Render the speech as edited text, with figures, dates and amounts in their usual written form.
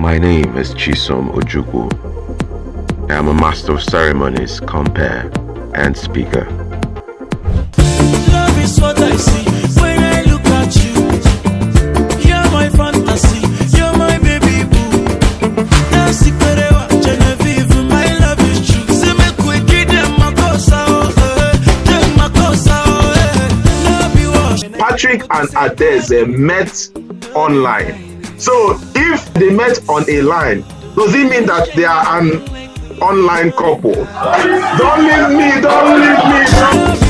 My name is Chisom Ojukwu. I am a master of ceremonies, compere, and speaker. Love is what I see when I look at you. You're my fantasy, you're my baby boo. Nancy Pereira, Genevieve, my love is true. Say make we give them my cosa, them my cosa, love you wash. Patrick and Adeze met online. So if they met on a line, does it mean that they are an online couple? Don't leave me, don't leave me.